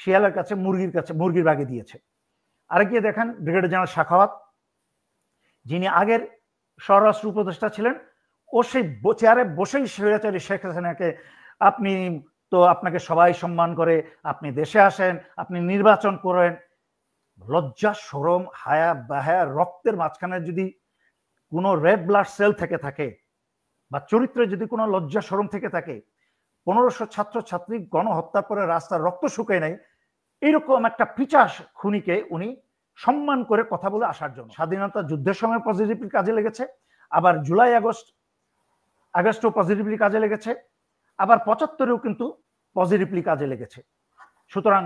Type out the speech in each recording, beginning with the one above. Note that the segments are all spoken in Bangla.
শিয়ালের কাছে মুরগির বাগে দিয়েছে। আরেকদিকে দেখেন ব্রিগেডিয়ার জেনারেল সাখাওয়াত, যিনি আগের স্বরাষ্ট্র উপদেষ্টা ছিলেন, ও সেই চেয়ারে বসেই স্বৈরাচারী শেখ হাসিনাকে আপনাকে সবাই সম্মান করে, আপনি দেশে আসেন, আপনি নির্বাচন করেন। লজ্জা, শরম, হায়া বাহায়া, রক্তের মাঝখানে যদি কোনো রেড ব্লাড সেল থেকে থাকে বা চরিত্রে যদি কোনো লজ্জা শরম থেকে থাকে, 1500 ছাত্রছাত্রী গণহত্যার পরে রাস্তার রক্ত শুকায় নাই, এইরকম একটা পিচাস খুনিকে উনি সম্মান করে কথা বলে আসার জন্য স্বাধীনতা যুদ্ধের সময় পজিটিভলি কাজে লেগেছে, আবার জুলাই আগস্টও পজিটিভলি কাজে লেগেছে, আবার 75-এও কিন্তু পজিটিভলি কাজে লেগেছে। সুতরাং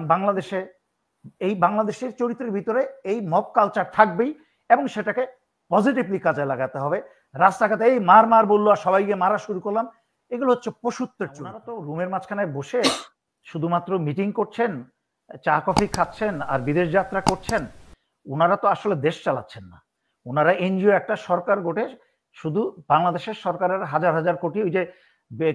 বাংলাদেশের চরিত্রের ভিতরে এই মব কালচার থাকবেই এবং সেটাকে পজিটিভলি কাজে লাগাতে হবে। রাস্তাঘাটে এই মার বললো আর সবাইকে মারা শুরু করলাম, এগুলো হচ্ছে পশুত্বের চরিত্র। ওনারা তো রুমের মাঝখানে বসে শুধুমাত্র মিটিং করছেন, চা কফি খাচ্ছেন আর বিদেশ যাত্রা করছেন, ওনারা তো আসলে দেশ চালাচ্ছেন না। ওনারা এনজিও একটা সরকার গঠে শুধু বাংলাদেশের সরকারের হাজার হাজার কোটি ওই যে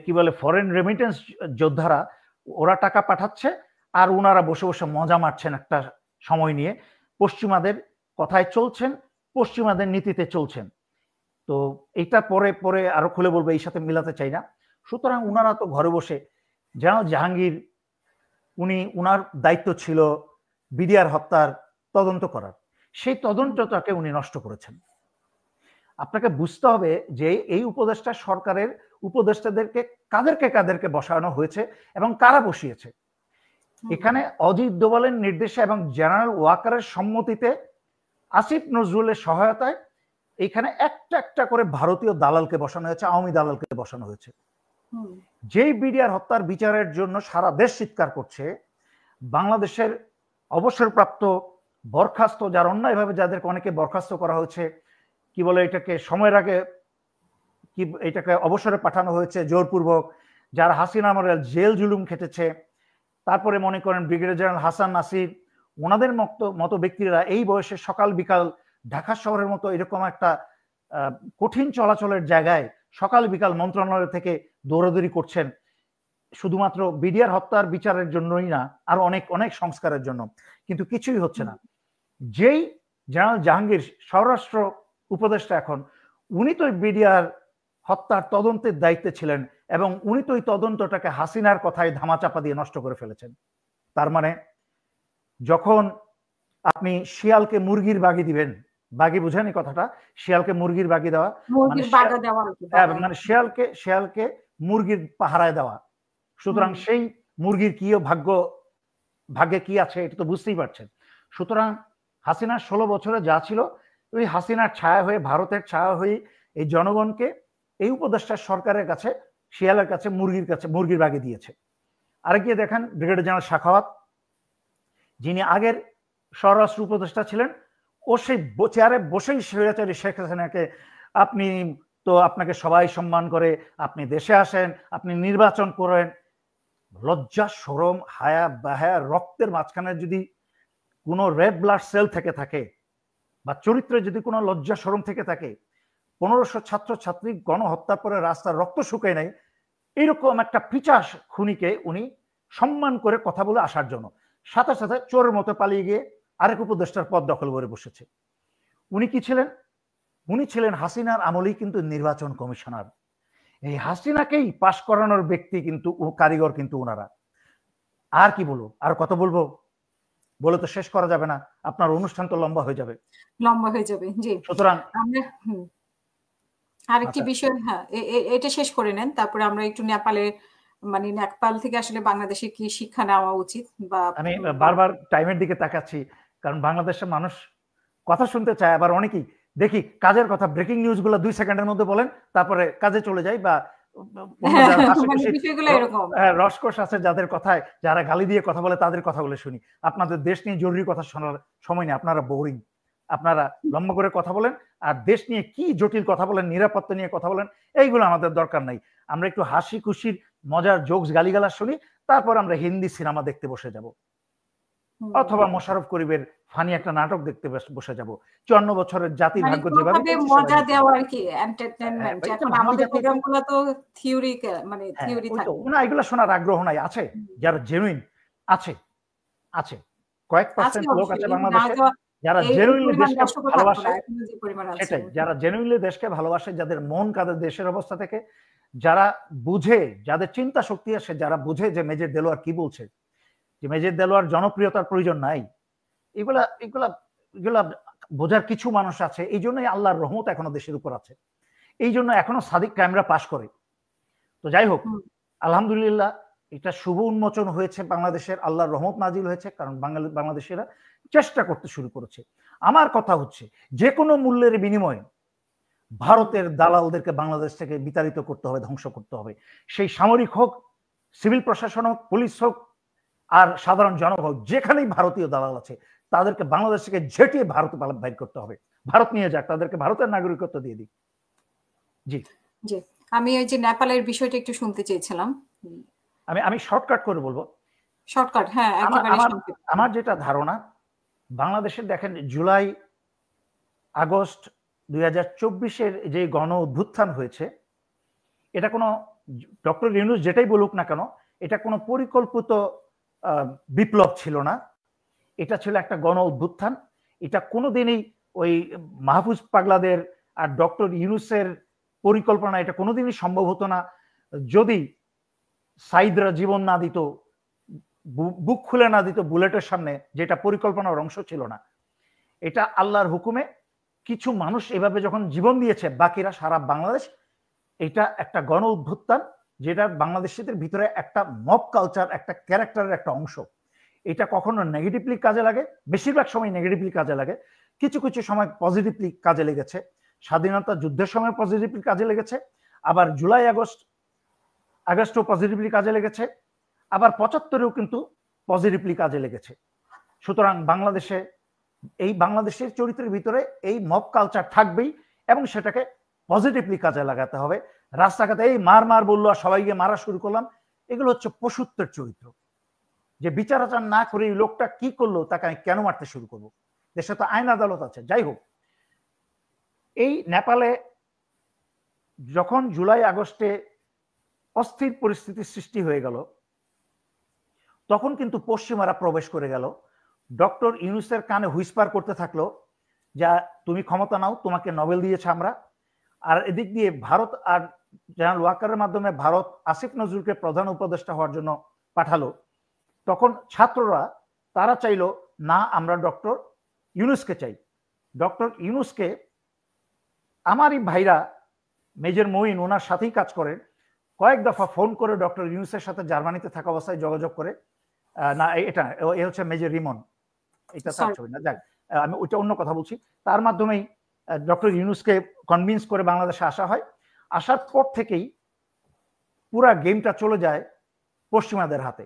কি বলে ফরেন রেমিটেন্স যোদ্ধারা, ওরা টাকা পাঠাচ্ছে আর ওনারা বসে বসে মজা মারছেন একটা সময় নিয়ে, পশ্চিমাদের কথায় চলছেন, পশ্চিমাদের নীতিতে চলছেন। তো এটা পরে আরো খুলে বলবো, এই সাথে মিলাতে চাই না। সুতরাং ওনারা তো ঘরে বসে, জেনারেল জাহাঙ্গীর উনার দায়িত্ব ছিল বিডিআর হত্যার তদন্ত করার, সেই তদন্তটাকে উনি নষ্ট করেছেন। আপনাকে বুঝতে হবে যে এই উপদেষ্টা সরকারের উপদেষ্টাদেরকে কাদেরকে বসানো হয়েছে এবং কারা বসিয়েছে। এখানে অজিত দোভালের নির্দেশে এবং জেনারেল ওয়াকারের সম্মতিতে আসিফ নজরুলের সহায়তায় এখানে একটা করে ভারতীয় দালালকে বসানো হয়েছে, আওয়ামী দালালকে বসানো হয়েছে। যেই বিডিআর হত্যার বিচারের জন্য সারা দেশ চিৎকার করছে, বাংলাদেশের অবসরপ্রাপ্ত বরখাস্ত, যার অন্যায়ভাবে যাদেরকে অনেকে বরখাস্ত করা হয়েছে, কি বলে এটাকে সময়ের আগে এটাকে অবসরে পাঠানো হয়েছে জোরপূর্বক, যারা হাসিনা আমলে জেল জুলুম খেটেছে, তারপরে মনে করেন ব্রিগেডিয়ার জেনারেল হাসান নাসির, ওনাদের মতো ব্যক্তিরা এই বয়সে সকাল বিকাল ঢাকা শহরের মতো এরকম একটা কঠিন চলাচলের জায়গায় সকাল বিকাল মন্ত্রণালয় থেকে দৌড়াদৌড়ি করছেন শুধুমাত্র বিডিআর হত্যার বিচারের জন্যই না, আরো অনেক সংস্কারের জন্য, কিন্তু কিছুই হচ্ছে না। যেই জেনারেল জাহাঙ্গীর স্বরাষ্ট্র উপদেষ্টা এখন, উনি তো বিডিআর হত্যার তদন্তের দায়িত্বে ছিলেন এবং উনি তো এই তদন্তটাকে হাসিনার কথায় ধামাচাপা দিয়ে নষ্ট করে ফেলেছেন। তার মানে যখন আপনি শিয়ালকে মুরগির বাগি দিবেন, বাগি বুঝেনি কথাটা, শিয়ালকে মুরগির বাগি দেওয়া মানে শিয়ালকে মুরগির পাহারায় দেওয়া। সুতরাং সেই মুরগির কি ভাগ্যে কি আছে এটা তো বুঝতেই পারছেন। সুতরাং হাসিনার 16 বছরে যা ছিল, ওই হাসিনার ছায়া হয়ে, ভারতের ছায়া হয়ে এই জনগণকে এই উপদেষ্টার সরকারের কাছে, শিয়ালের কাছে মুরগির বাগে দিয়েছে। আরেকদিকে দেখেন ব্রিগেডিয়ার জেনারেল সাখাওয়াত, যিনি আগের স্বরাষ্ট্র উপদেষ্টা ছিলেন, ও সেই চেয়ারে বসেই স্বৈরাচারী শেখ হাসিনাকে আপনাকে সবাই সম্মান করে, আপনি দেশে আসেন, আপনি নির্বাচন করেন। লজ্জা, শরম, হায়া বাহায়া, রক্তের মাঝখানে যদি কোনো রেড ব্লাড সেল থেকে থাকে বা চরিত্রে যদি কোনো লজ্জা শরম থেকে থাকে, 1500 ছাত্রছাত্রী গণহত্যার পরে রাস্তার রক্ত শুকায় নাই, এইরকম একটা পিচাস খুনিকে উনি সম্মান করে কথা বলে আসার জন্য সাথে সাথে চোরের মতো পালিয়ে গিয়ে আরেক উপদেষ্টার পদ দখল করে বসেছে। উনি কি ছিলেন? উনি ছিলেন হাসিনার আমলেই কিন্তু নির্বাচন কমিশনার। এই হাসিনাকেই পাশ করানোর ব্যক্তি কিন্তু, কারিগর কিন্তু ওনারা। আর কি বলবো, আর কত বলবো, বলে তো শেষ করা যাবে না, আপনার অনুষ্ঠান তো লম্বা হয়ে যাবে। জি। সুতরাং আরেকটি বিষয়, হ্যাঁ এটা শেষ করে নেন, তারপরে আমরা একটু নেপাল থেকে আসলে বাংলাদেশে কি শিক্ষা নেওয়া উচিত। বা আমি বারবার টাইমের দিকে তাকাচ্ছি, কারণ বাংলাদেশের মানুষ কথা শুনতে চায়, আবার অনেকেই দেখি কাজের কথা, ব্রেকিং নিউজ গুলো 2 সেকেন্ডের মধ্যে বলেন, তারপরে কাজে চলে যাই, বা রসকস আছে যাদের কথায়, যারা গালি দিয়ে কথা বলে তাদের কথাগুলো শুনি। আপনাদের দেশ নিয়ে জরুরি কথা শোনার সময় নেই, আপনারা বোরিং, আপনারা লম্বা করে কথা বলেন, আর দেশ নিয়ে কি জটিল কথা বলেন, নিরাপত্তা নিয়ে কথা বলেন, এইগুলো আমাদের দরকার নাই। আমরা একটু হাসি খুশির মজার জোকস গালিগালাজ শুনি, তারপর আমরা হিন্দি সিনেমা দেখতে বসে যাব, অথবা মোশাররফ করিমের ফানি একটা নাটক দেখতে বসে যাব। 54 বছরের জাতির ভাগ্য যেভাবে মজা দেওয়া আর কি, এন্টারটেইনমেন্ট। এখন আমাদের প্রোগ্রামগুলো তো থিওরি থাকে না, এগুলো শোনার আগ্রহ নাই, আছে যারা জেনুইন আছে, আছে, কয়েক আছে পার্সেন্ট লোক অবশ্যই। আছে এই না বাংলাদেশে দেওয়া যারা এই জেনুইনলি পরিমাণ দেশকে দর্শকও থাকতো না ভালোবাসে। এখন যে পরিমাণ আছে। সেটাই, যারা জেনুইনলি দেশকে ভালোবাসে, যাদের মন কাঁদে দেশের অবস্থা থেকে, যারা বুঝে, যাদের চিন্তা শক্তি আছে, যারা বুঝে যে মেজর দেলোয়ার কি বলছে, যে মেজর দেলোয়ার জনপ্রিয়তার প্রয়োজন নাই, এগুলা এগুলা এগুলা বোঝার কিছু মানুষ আছে। এই জন্যই আল্লাহর রহমত এখনো দেশের উপর আছে, এই জন্য এখনো সাদিক ক্যামেরা পাশ করে। তো যাই হোক, আলহামদুলিল্লাহ এটা শুভ উন্মোচন হয়েছে, বাংলাদেশের আল্লাহর রহমত নাজিল হয়েছে, কারণ বাংলাদেশিরা চেষ্টা করতে শুরু করেছে। আমার কথা হচ্ছে যে কোনো মূল্যের বিনিময়ে ভারতের দালালদেরকে বাংলাদেশ থেকে বিতাড়িত করতে হবে, ধ্বংস করতে হবে। সেই সামরিক হোক, সিভিল প্রশাসন হোক, পুলিশ হোক, আর সাধারণ জনগণ হোক, যেখানেই ভারতীয় দালাল আছে তাদেরকে বাংলাদেশ থেকে ঝেঁটিয়ে ভারতে বাইর করতে হবে। ভারত নিয়ে যাক, তাদেরকে ভারতের নাগরিকত্ব দিয়ে দিক। জি জি, আমি ওই যে নেপালের বিষয়টা একটু শুনতে চেয়েছিলাম। আমি শর্টকাট করে বলবো। শর্টকাট, হ্যাঁ, একেবারে সংক্ষেপে। আমার যেটা ধারণা, বাংলাদেশের দেখেন জুলাই আগস্ট 2024-এর যে গণ অভ্যুত্থান হয়েছে, এটা কোনো ডক্টর ইউনূস যেটাই বলুক না কেন, এটা কোনো পরিকল্পিত বিপ্লব ছিল না, এটা ছিল একটা গণ অভ্যুত্থান। এটা কোনোদিনই ওই মাহফুজ পাগলাদের আর ডক্টর ইউনূসের পরিকল্পনা, এটা কোনোদিনই সম্ভব হতো না যদি সাইদরা জীবন না দিত, বুক খুলে না দিত বুলেটের সামনে, যেটা পরিকল্পনার অংশ ছিল না। এটা আল্লাহর হুকুমে কিছু মানুষ এভাবে যখন জীবন দিয়েছে, বাকিরা সারা বাংলাদেশ, এটা একটা গণ অভ্যুত্থান, যেটা বাংলাদেশিদের ভিতরে একটা মব কালচার, একটা ক্যারেক্টারের একটা অংশ। এটা কখনো নেগেটিভলি কাজে লাগে, বেশিরভাগ সময় নেগেটিভলি কাজে লাগে, কিছু কিছু সময় পজিটিভলি কাজে লেগেছে। স্বাধীনতা যুদ্ধের সময় পজিটিভলি কাজে লেগেছে, আবার জুলাই আগস্টও পজিটিভলি কাজে লেগেছে, আবার 75-এও কিন্তু পজিটিভলি কাজে লেগেছে। সুতরাং বাংলাদেশের চরিত্রের ভিতরে এই মব কালচার থাকবেই, এবং সেটাকে পজিটিভলি কাজে লাগাতে হবে। রাস্তাঘাটে এই মার বললো আর সবাইকে মারা শুরু করলাম, এগুলো হচ্ছে পশুত্বের চরিত্র। যে বিচার আচার না করে এই লোকটা কি করলো, তাকে আমি কেন মারতে শুরু করব? দেশে তো আইন আদালত আছে। যাই হোক, এই নেপালে যখন জুলাই আগস্টে অস্থির পরিস্থিতির সৃষ্টি হয়ে গেল, তখন কিন্তু পশ্চিমারা প্রবেশ করে গেল, ডক্টর ইউনূসের কানে হুইসপার করতে থাকলো, যা তুমি ক্ষমতা নাও, তোমাকে নোবেল দিয়েছে আমরা। আর এদিক দিয়ে ভারত আর জেনারেল ওয়াকারের মাধ্যমে ভারত আসিফ নজরুলকে প্রধান উপদেষ্টা হওয়ার জন্য পাঠালো। তখন ছাত্ররা তারা চাইলো না, আমরা ডক্টর ইউনূসকে চাই। ডক্টর ইউনূসকে আমারই ভাইরা মেজর মঈন ওনার সাথেই কাজ করেন, কয়েক দফা ফোন করে ডক্টর ইউনূসের সাথে জার্মানিতে থাকা অবস্থায় যোগাযোগ করে, না এটা এ হচ্ছে মেজর রিমন, এটা তার ছবি না, যাক আমি ওইটা অন্য কথা বলছি। তার মাধ্যমেই ডক্টর ইউনূসকে কনভিন্স করে বাংলাদেশে আসা হয়। আসার পর থেকেই পুরা গেমটা চলে যায় পশ্চিমাদের হাতে।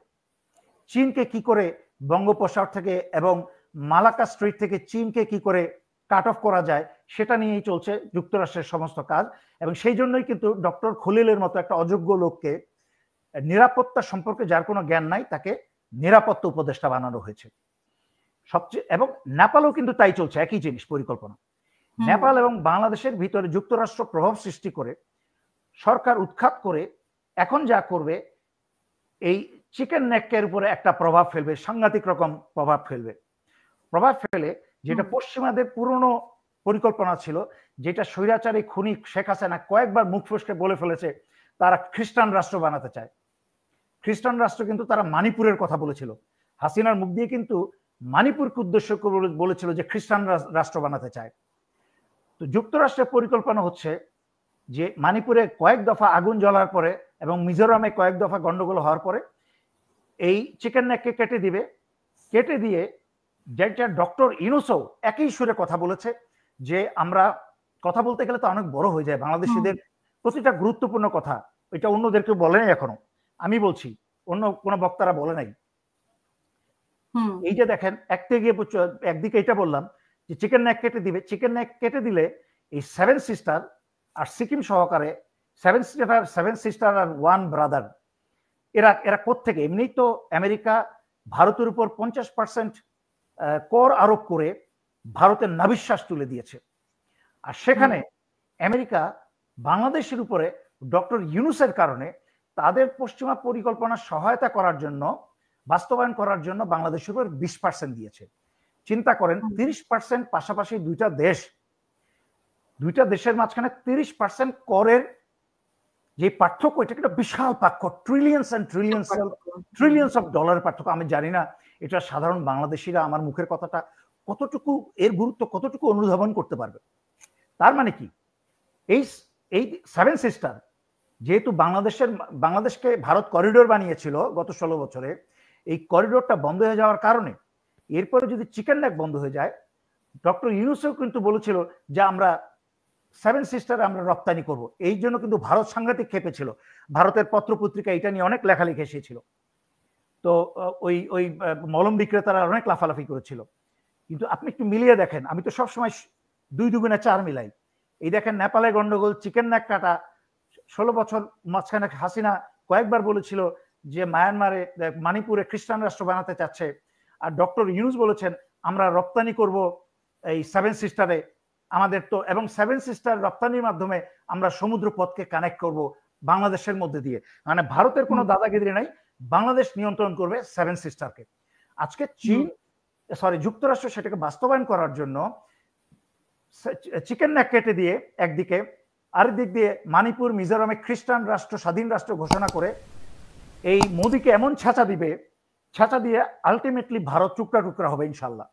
চীনকে কি করে বঙ্গোপসাগর থেকে এবং মালাক্কা স্ট্রেইট থেকে চীনকে কি করে কাট অফ করা যায়, সেটা নিয়েই চলছে যুক্তরাষ্ট্রের সমস্ত কাজ। এবং সেই জন্যই কিন্তু ডক্টর খলিলের মতো একটা অযোগ্য লোককে, নিরাপত্তা সম্পর্কে যার কোনো জ্ঞান নাই, তাকে নিরাপত্তা উপদেষ্টা বানানো হয়েছে সবচেয়ে। এবং নেপালও কিন্তু তাই চলছে, একই জিনিস পরিকল্পনা। নেপাল এবং বাংলাদেশের ভিতরে যুক্তরাষ্ট্র প্রভাব সৃষ্টি করে, সরকার উৎখাত করে, এখন যা করবে, এই চিকেন নেকের উপরে একটা প্রভাব ফেলবে, সাংঘাতিক রকম প্রভাব ফেলে, যেটা পশ্চিমাদের পুরনো পরিকল্পনা ছিল, যেটা স্বৈরাচারী খুনি শেখ হাসিনা কয়েকবার মুখ ফসকে বলে ফেলেছে, তারা খ্রিস্টান রাষ্ট্র বানাতে চায়। খ্রিস্টান রাষ্ট্র কিন্তু তারা মানিপুরের কথা বলেছিল, হাসিনার মুখ দিয়ে কিন্তু মানিপুরকে উদ্দেশ্য করে বলেছিল যে খ্রিস্টান রাষ্ট্র বানাতে চায়। তো যুক্তরাষ্ট্রের পরিকল্পনা হচ্ছে যে মানিপুরে কয়েক দফা আগুন জ্বলার পরে এবং মিজোরামে কয়েক দফা গন্ডগোল হওয়ার পরে এই চিকেন নেককে কেটে দিয়ে যেটা ডক্টর ইউনূসও একই সুরে কথা বলেছে, যে আমরা কথা বলতে গেলে তো অনেক বড় হয়ে যায়, বাংলাদেশিদের প্রতিটা গুরুত্বপূর্ণ কথা এটা অন্যদেরকে বলে নাই এখনো, আমি বলছি, অন্য কোনো বক্তারা বলে নাই। এই যে দেখেন, একদিকে এটা বললাম যে চিকেন নেক কেটে দিলে এই 7 সিস্টার আর সিকিম সহকারে 7 সিস্টার আর 1 ব্রাদার, এরা কোত্থেকে? এমনি তো আমেরিকা ভারতের উপর 50% কর আরোপ করে ভারতের নাভিশ্বাস তুলে দিয়েছে। আর সেখানে আমেরিকা বাংলাদেশের উপরে ডক্টর ইউনূসের কারণে তাদের পশ্চিমা পরিকল্পনা সহায়তা করার জন্য বাস্তবায়ন করার জন্য বাংলাদেশের উপর 20% দিয়েছে। চিন্তা করেন 30% পাশাপাশি দুইটা দেশের মাঝখানে 30% করের যে পার্থক্য, এটা একটা বিশাল পার্থক্য, ট্রিলিয়ন্স অফ ডলারের পার্থক্য। আমি জানি না এটা সাধারণ বাংলাদেশিরা আমার মুখের কথাটা কতটুকু, এর গুরুত্ব কতটুকু অনুধাবন করতে পারবে। তার মানে কি, এই সেভেন সিস্টার যেহেতু বাংলাদেশকে ভারত করিডোর বানিয়েছিল গত 16 বছরে, এই করিডোরটা বন্ধ হয়ে যাওয়ার কারণে এরপরে যদি চিকেন নেক বন্ধ হয়ে যায়, ডক্টর ইউনূসও কিন্তু বলেছিল যে আমরা সেভেন সিস্টার আমরা রপ্তানি করব। এই জন্য কিন্তু ভারত সাংঘাতিক খেপেছিল, ভারতের পত্রপত্রিকা এটা নিয়ে অনেক লেখালেখি এসেছিল। তো ওই মলম বিক্রেতারা অনেক লাফালাফি করেছিল। কিন্তু আপনি একটু মিলিয়ে দেখেন, আমি তো সবসময় 2 দুগুণে 4 মিলাই। এই দেখেন নেপালে গন্ডগোল, চিকেন নেক কাটা, 16 বছর মাঝখানে হাসিনা কয়েকবার বলেছিল যে মায়ানমারে মণিপুরে খ্রিস্টান রাষ্ট্র বানাতে চাচ্ছে, আর ডক্টর ইউনূস বলেছেন আমরা রপ্তানি করব এই সেভেন সিস্টারে আমাদের তো, এবং সেভেন সিস্টার রপ্তানির মাধ্যমে আমরা সমুদ্র পথকে কানেক্ট করব বাংলাদেশের মধ্যে দিয়ে। মানে ভারতের কোনো দাদাগিরি নাই, বাংলাদেশ নিয়ন্ত্রণ করবে সেভেন সিস্টারকে। আজকে যুক্তরাষ্ট্র সেটাকে বাস্তবায়ন করার জন্য চিকেন নেক কেটে দিয়ে একদিকে, আরেকদিক দিয়ে মণিপুর মিজোরামে খ্রিস্টান রাষ্ট্র, স্বাধীন রাষ্ট্র ঘোষণা করে এই মোদিকে এমন ছাঁচা দিয়ে আলটিমেটলি ভারত টুকরা টুকরা হবে ইনশাল্লাহ।